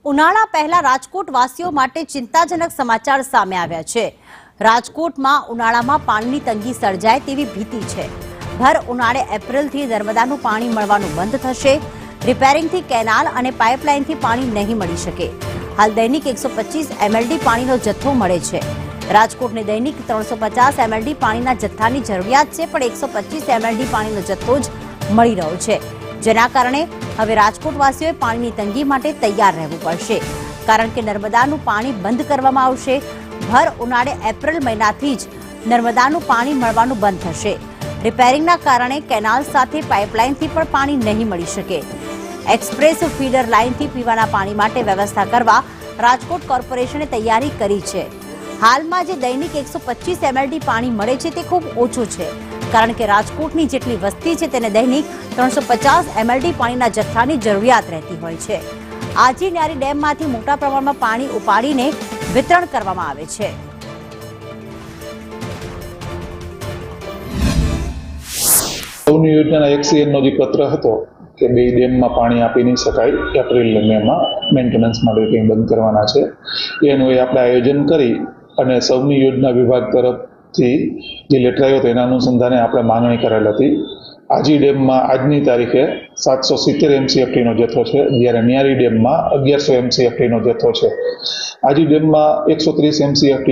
ઉનાળા પહેલા રાજકોટ વાસીઓ માટે ચિંતાજનક સમાચાર સામે આવ્યા છે। રાજકોટમાં ઉનાળામાં પાણીની તંગી સર્જાય તેવી ભીતિ છે। ભર ઉનાળે એપ્રિલથી નર્મદાનું પાણી મળવાનું બંધ થશે। રિપેરિંગથી કેનાલ અને પાઇપલાઇનથી પાણી નહીં મળી શકે। હાલ દૈનિક 125 mld પાણીનો જથ્થો મળે છે। રાજકોટને દૈનિક 350 mld પાણીના જથ્થાની જરૂરિયાત છે, પણ 125 mld પાણીનો જથ્થો જ મળી રહ્યો છે, જેના કારણે હવે રાજકોટવાસીઓએ પાણીની તંગી માટે તૈયાર રહેવું પડશે, કારણ કે નર્મદાનું પાણી બંધ કરવામાં આવશે। ભર ઉનાળે એપ્રિલ મહિનાથી જ નર્મદાનું પાણી મળવાનું બંધ થશે। રિપેરિંગના કારણે કેનાલ સાથે પાઇપલાઇનથી પણ પાણી નહીં મળી શકે। એક્સપ્રેસ ફીડર લાઇનથી પીવાના પાણી માટે વ્યવસ્થા કરવા રાજકોટ કોર્પોરેશને તૈયારી કરી છે। હાલમાં જે દૈનિક 125 mld પાણી મળે છે તે ખૂબ ઓછું છે, કારણ કે રાજકોટની જેટલી વસ્તી છે તેને દૈનિક 350 mld પાણીના જથ્થાની જરૂરિયાત રહેતી હોય છે। આજી ન્યારી ડેમમાંથી મોટા પ્રમાણમાં પાણી ઉપાડીને વિતરણ કરવામાં આવે છે। સૌની યોજનાના એક્સીએનનો જે પત્ર હતો કે બે ડેમમાં પાણી આપી નહીં શકાય, એપ્રિલ અને મેમાં મેન્ટેનન્સ માટે કંઈ બંધ કરવાના છે, એનું આપણે આયોજન કરી અને સૌની યોજના વિભાગ તરફથી જે લેટર આવ્યો હતો એના અનુસંધાને આપણે માંગણી કરેલ હતી। આજી ડેમમાં આજની તારીખે 770 MCFT નો જથ્થો છે, જ્યારે ન્યારી ડેમમાં 1100 MCFT નો જથ્થો છે। આજી ડેમમાં 130 MCFT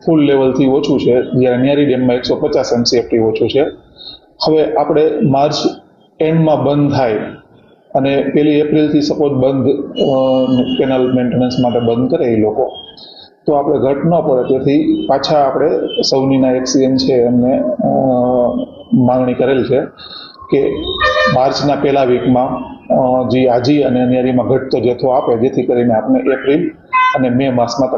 ફૂલ લેવલથી ઓછું છે, જ્યારે ન્યારી ડેમમાં 150 MCFT ઓછું છે। હવે આપણે માર્ચ એન્ડમાં બંધ થાય અને 1 એપ્રિલથી સપોઝ બંધ કેનાલ મેન્ટેનન્સ માટે બંધ કરે એ લોકો, તો આપણે ઘટ ન પડે, તેથી પાછા આપણે સૌનીના એક્સીએન છે એમને માંગણી કરેલ છે કે માર્ચના પહેલા વીકમાં જે આજી અને ન્યારીમાં ઘટતો જથ્થો આપે, જેથી કરીને આપણે એપ્રિલ અને મે માસમાં